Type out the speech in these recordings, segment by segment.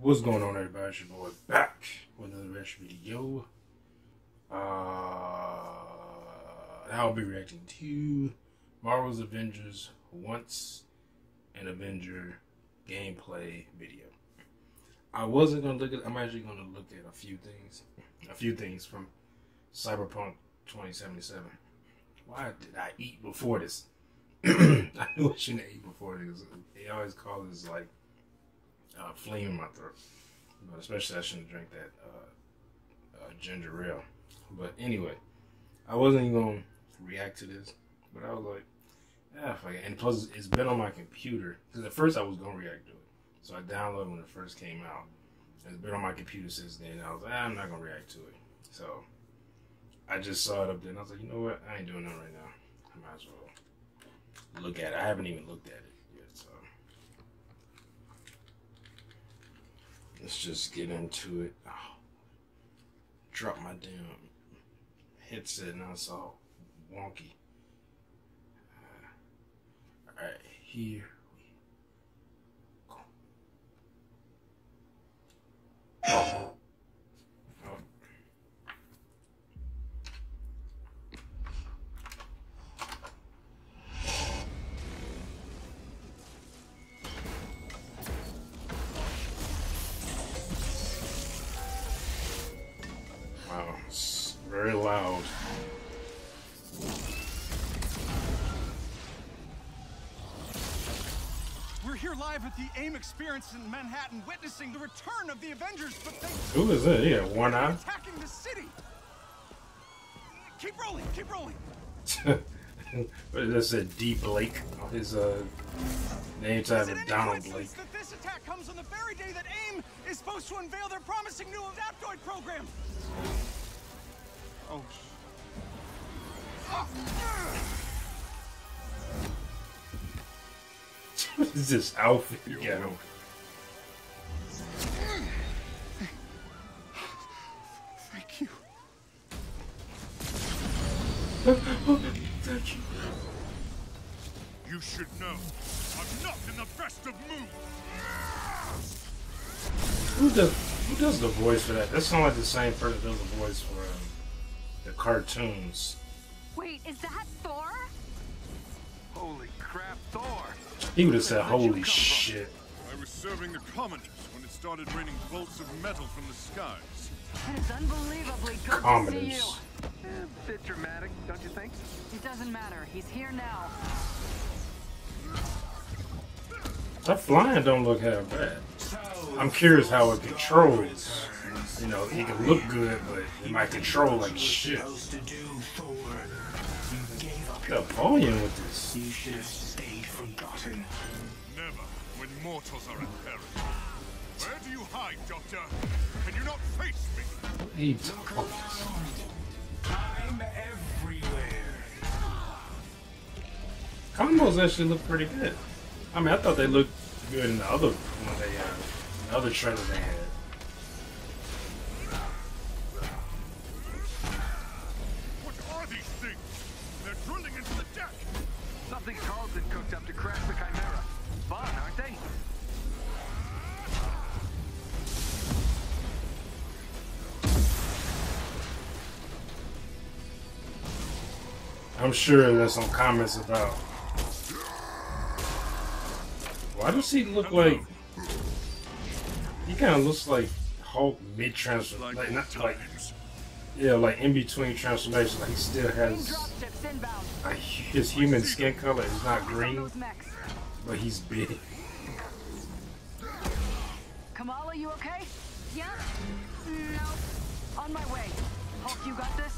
What's going on, everybody? It's your boy back with another reaction video. I'll be reacting to Marvel's Avengers Once an Avenger gameplay video. I wasn't gonna look at. I'm actually gonna look at a few things from Cyberpunk 2077. Why did I eat before this? I knew I shouldn't eat before this. It always causes like phlegm in my throat, but especially I shouldn't drink that ginger ale. But anyway, I wasn't even gonna react to this, but I was like, yeah, and plus it's been on my computer because at first I was gonna react to it, so I downloaded when it first came out. It's been on my computer since then. And I was like, I'm not gonna react to it, so I just saw it up there and I was like, you know what? I ain't doing that right now. I might as well look at it. I haven't even looked at it yet, so let's just get into it. Oh, drop my damn headset now, it's all wonky. Alright, here we go. Oh. Wow, it's very loud. We're here live at the AIM experience in Manhattan, witnessing the return of the Avengers, but they... Who is it? Yeah, one eye. Attacking the city. Keep rolling, keep rolling. But it said D. Blake on his name tag of Donald Blake. That this attack comes on the very day that AIM is supposed to unveil their promising new Adaptoid program. Oh. What is this outfit you got on? Thank you. Thank you. You should know, I'm not in the best of moods. Who does the voice for that? That sounds like the same person that does the voice for the cartoons. Wait, is that Thor? Holy crap, Thor! He would have said, "Holy shit!" I was serving the commoners when it started raining bolts of metal from the skies. And it's unbelievably good to see Commoners. you. A bit dramatic, don't you think? It doesn't matter. He's here now. That flying don't look half bad. I'm curious how it controls. You know, it can look good, but it might control like shit. The volume with this. You should have stayed forgotten. Never, when mortals are in peril. Where do you hide, Doctor? Can you not face me? He talks. I'm everywhere. Combos actually look pretty good. I mean, I thought they looked good in the other one they had, the other trailer they had. What are these things? They're drilling into the deck. Something Carlton cooked up to crash the Chimera. Fun, aren't they? I'm sure there's some comments about, why does he look like, he kind of looks like Hulk mid-transformation, like not like, yeah, like in between transformations, like he still has, like his human skin color is not green, but he's big. Kamala, you okay? Yeah? No. On my way. Hulk, you got this?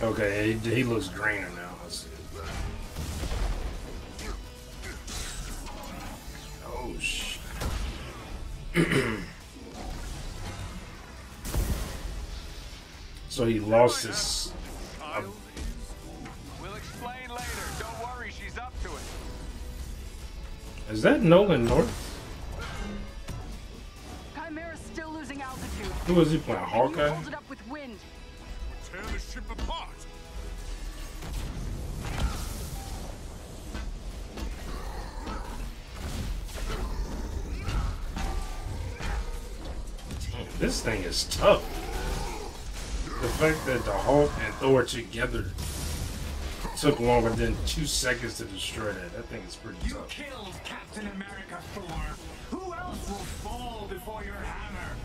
Okay, he looks greener now. Let's see. Oh shit. So he lost his. We'll explain later. Don't worry, she's up to it. Is that Nolan North? Chimera's still losing altitude. Who is he playing? You Hawkeye? hold it up with wind. Tear the ship apart. This thing is tough. The fact that the Hulk and Thor together took longer than 2 seconds to destroy that thing is pretty You tough. killed Captain America, Thor. Who else will fall before your hammer?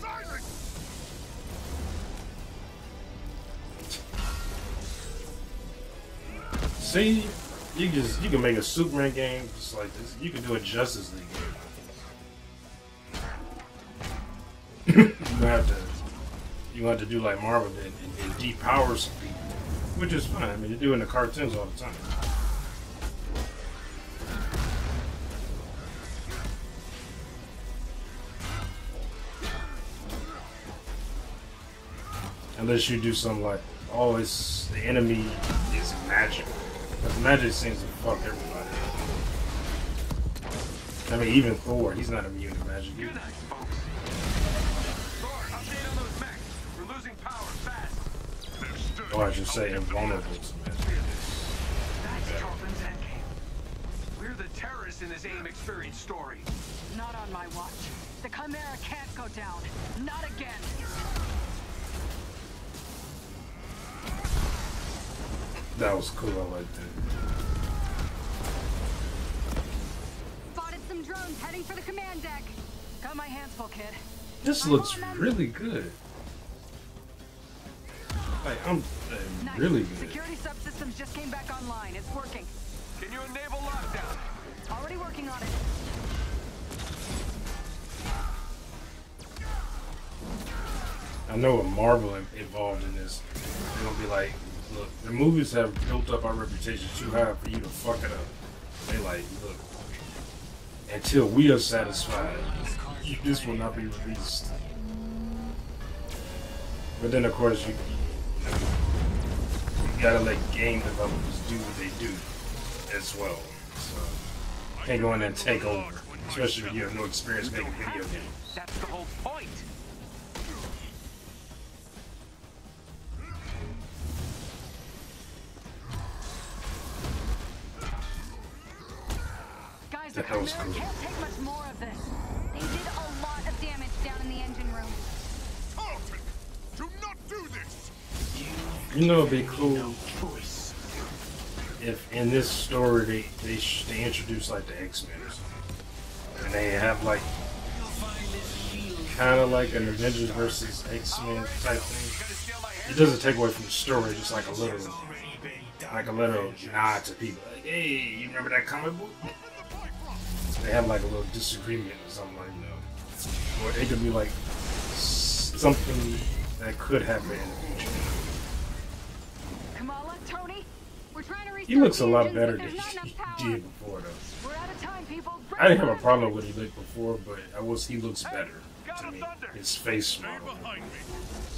Silence! See, you can make a Superman game just like this. You can do a Justice League game. You have to do like Marvel did and depower some people, which is fine. I mean, they do it in the cartoons all the time. Unless you do something like, oh, it's the enemy is magic. Because magic seems to fuck everybody. I mean, even Thor, he's not immune to magic either. Good night, folks. Thor, update on those mechs. We're losing power fast. Or I should say invulnerable to magic. That's Charlton's endgame. We're the terrorists in this AIM experience story. Not on my watch. The Chimera can't go down. Not again. That was cool, I like that. Spotted some drones heading for the command deck. Got my hands full, kid. This looks really good. Like, I'm Nice. really good. Security subsystems just came back online. It's working. Can you enable lockdown? Already working on it. I know with Marvel involved in this, they're gonna be like, look, the movies have built up our reputation too high for you to fuck it up. They like, look, until we are satisfied, this will not be released. But then, of course, you gotta let game developers do what they do as well. So, can't go in there and take over, especially if you have no experience making video games. That's the whole point. Guys, the That was Chimera cool. can't take much more of this. They did a lot of damage down in the engine room. Charlton! Do not do this! You know, it'd be cool Choice. if in this story they introduce like the X-Men or something, and they have like kind of like an Avengers versus X-Men type thing. It doesn't take away from the story, just like a little nod to people. Like, hey, you remember that comic book? They have like a little disagreement or something like that. Or it could be like something that could happen in the future. Kamala, Tony, we're trying to restart He looks a the lot engines, better but than there's not he enough power. did before, though. We're out of time, people. I didn't have a problem with what he looked before, but he looks better to me. His face Stay model. behind me.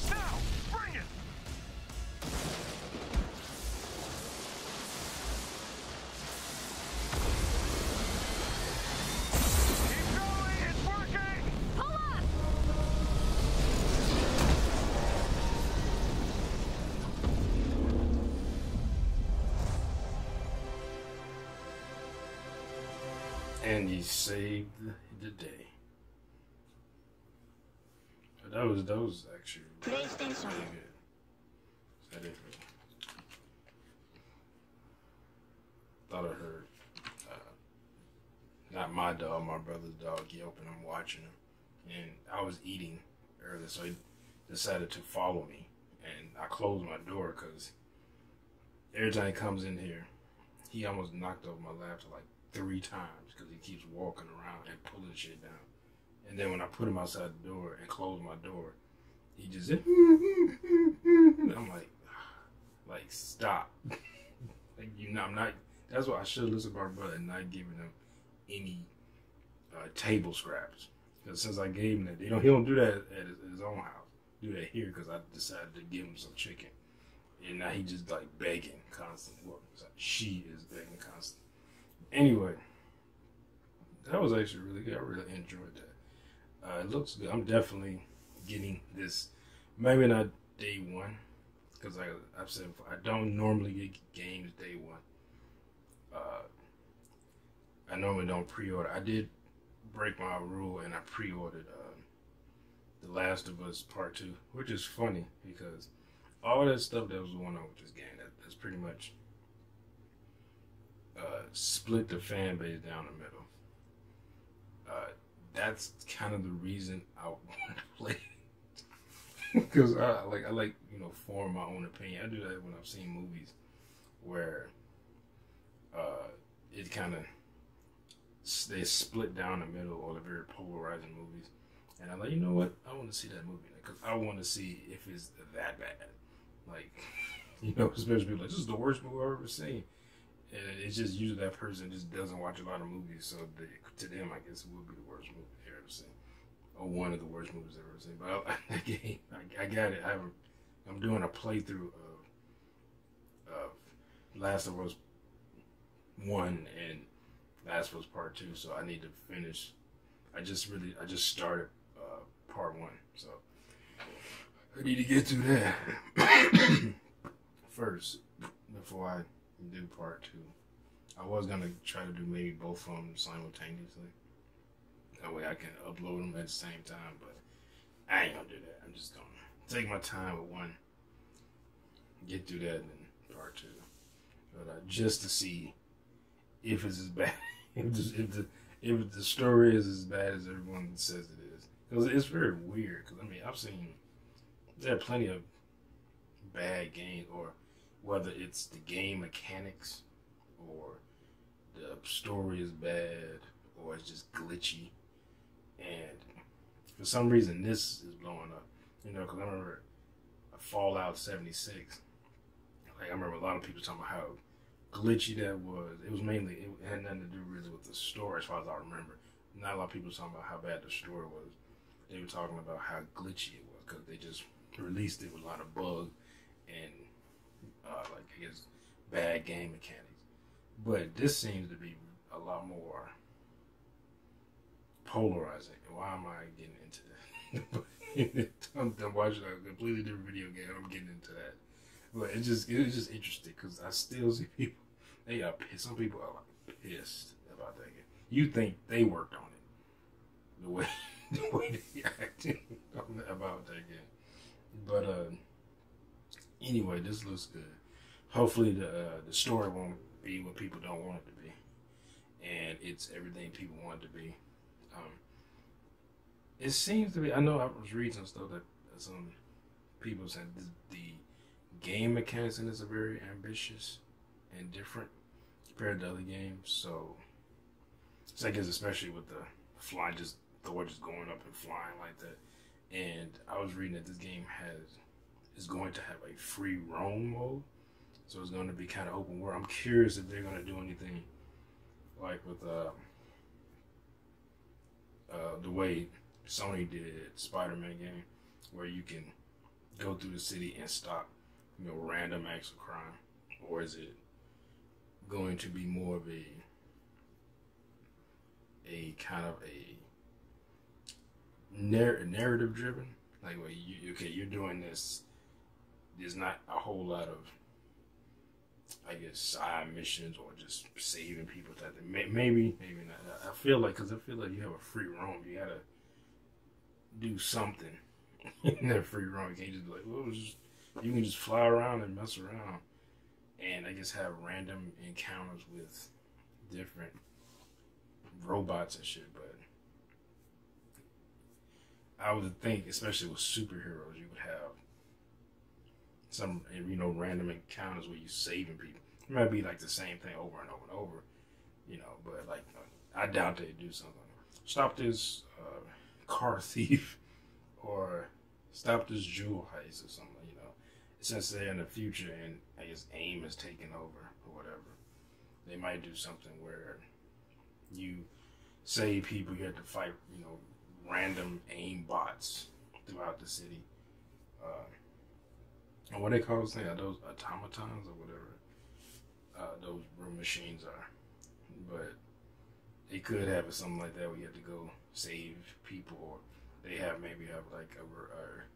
Now, bring it. Keep going. It's working. Pull up! And he saved the day. But that was actually really good. Is that it? Thought I heard not my dog, my brother's dog yelping. I'm watching him, and I was eating earlier, so he decided to follow me, and I closed my door because every time he comes in here, he almost knocked over my laptop like 3 times because he keeps walking around and pulling shit down. And then when I put him outside the door and close my door, he just I'm like stop. Like, you know, I'm not. That's why I should listen to my brother and not giving him any table scraps. Because since I gave him that, he don't do that at his own house. Do that here because I decided to give him some chicken, and now he just like begging constantly. Well, she is begging constantly. Anyway, that was actually really good. I really enjoyed that. It looks good. I'm definitely getting this. Maybe not day one, because I've said before, I don't normally get games day one. I normally don't pre-order. I did break my rule and I pre-ordered The Last of Us Part 2, which is funny because all that stuff that was going on with this game, that's pretty much split the fan base down the middle. That's kind of the reason I want to play it. Because I like form my own opinion. I do that when I've seen movies where it kind of they split down the middle, or the very polarizing movies, and I'm like, you know what? I want to see that movie because I want to see if it's that bad. Like, especially people like, this is the worst movie I've ever seen. And it's just usually that person just doesn't watch a lot of movies, so to them, I guess it would be the worst movie they've ever seen, or one of the worst movies I've ever seen. But I got it. I'm doing a playthrough of Last of Us 1 and Last of Us Part 2, so I need to finish. I just started Part 1, so I need to get through that first before I do Part 2. I was gonna try to do maybe both of them simultaneously. That way I can upload them at the same time, but I ain't gonna do that. I'm just gonna take my time with one, get through that, and then Part 2. But just to see if it's as bad, if the story is as bad as everyone says it is, because it's very weird. Because I've seen there are plenty of bad games, or whether it's the game mechanics, or the story is bad, or it's just glitchy, and for some reason this is blowing up. Because I remember Fallout 76. Like, I remember a lot of people talking about how glitchy that was. It had nothing to do really with the story, as far as I remember. Not a lot of people talking about how bad the story was. They were talking about how glitchy it was because they just released it with a lot of bugs and I guess bad game mechanics. But this seems to be a lot more polarizing. Why am I getting into that? I'm watching a completely different video game. I'm getting into that. But it's just interesting because I still see people. They are pissed. Some people are like pissed about that game. You think they worked on it the way they acted about that game. But anyway, this looks good. Hopefully the story won't be what people don't want it to be, and it's everything people want it to be. It seems to be. I know I was reading some stuff that some people said the game mechanics in this are very ambitious and different compared to other games. So I guess especially with the flying, just Thor just going up and flying like that. And I was reading that this game is going to have a free roam mode, so it's going to be kind of open world. I'm curious if they're going to do anything like with the way Sony did Spider-Man game, where you can go through the city and stop random acts of crime, or is it going to be more of a kind of a narrative driven, like where you're doing this, there's not a whole lot of, I guess, side missions or just saving people type thing. Maybe not. I feel like you have a free roam, you gotta do something in that free roam. You can't just be like, well, you can just fly around and mess around, and I guess have random encounters with different robots and shit. But I would think, especially with superheroes, you would have some, random encounters where you're saving people. It might be like the same thing over and over and over, but like, I doubt they'd do something. Stop this car thief, or stop this jewel heist or something, Since they're in the future and I guess AIM is taking over or whatever, they might do something where you save people, you have to fight, random AIM bots throughout the city. And what they call those things? Are those automatons or whatever those room machines are? But they could have something like that where you have to go save people, or they maybe have like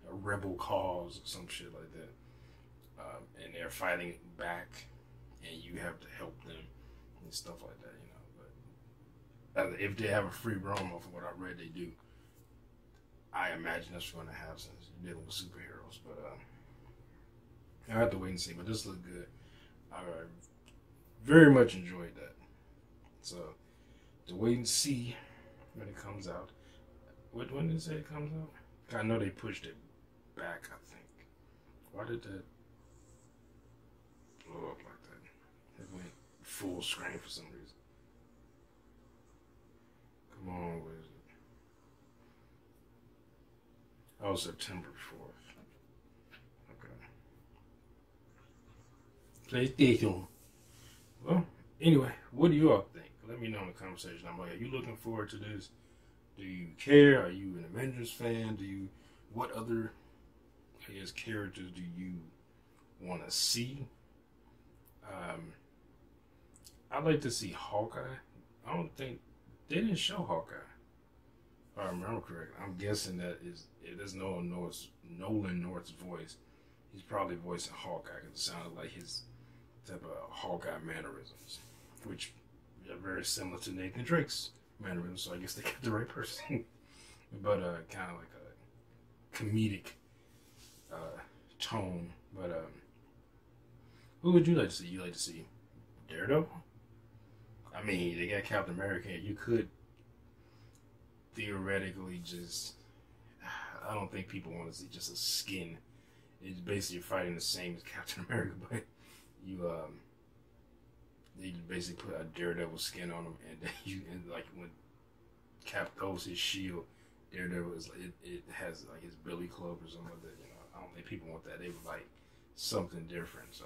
a rebel cause or some shit like that. And they're fighting back, and you have to help them and stuff like that, But if they have a free roam, of what I read, they do. I imagine that's going to have since you're dealing with superheroes. But I have to wait and see. But this looked good. I very much enjoyed that. So to wait and see when it comes out. When did it say it comes out? I know they pushed it back, I think. Why did that blow up like that? It went full screen for some reason. Come on, where is it? Oh, September 4th. Okay. PlayStation. Well, anyway, what do you all think? Let me know in the conversation. I'm like, are you looking forward to this? Do you care? Are you an Avengers fan? What other, I guess, characters do you want to see? I'd like to see Hawkeye. I don't think they didn't show Hawkeye. If I remember correctly, I'm guessing that it is Nolan North's voice. He's probably voicing Hawkeye because it sounded like his type of Hawkeye mannerisms, which are very similar to Nathan Drake's mannerisms. So I guess they got the right person, but kind of like a comedic tone. But who would you like to see? You like to see Daredevil? I mean, they got Captain America. You could theoretically just, I don't think people want to see just a skin. It's basically fighting the same as Captain America, but they basically put a Daredevil skin on him, and then like when Cap throws his shield, Daredevil is like, it has like his billy club or something like that. You know, I don't think people want that. They would like something different. So,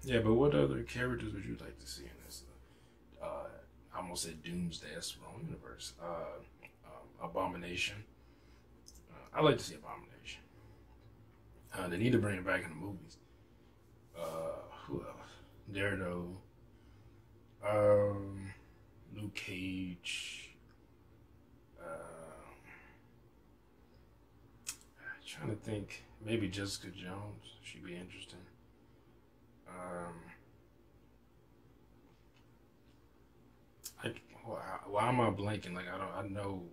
yeah. But what other characters would you like to see in this? I almost said Doomsday. That's the wrong universe. Abomination. I like to see Abomination. They need to bring it back in the movies. Who else? Daredevil. Luke Cage. Trying to think. Maybe Jessica Jones. She'd be interesting. Why am I blanking? Like I know.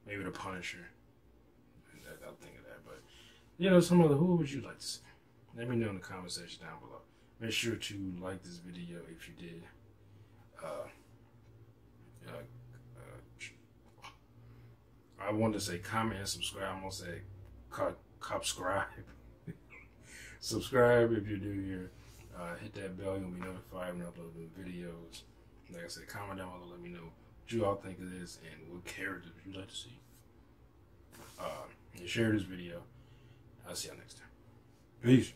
Maybe the Punisher. I'll think of that. But you know, some other. Who would you like to see? Let me know in the comment section down below. Make sure to like this video if you did. I wanted to say comment and subscribe. I'm gonna say subscribe. Subscribe if you're new here. Hit that bell. You'll be notified when I upload new videos. Like I said, comment down below. Let me know what you all think of this and what characters you'd like to see. And share this video. I'll see y'all next time. Peace.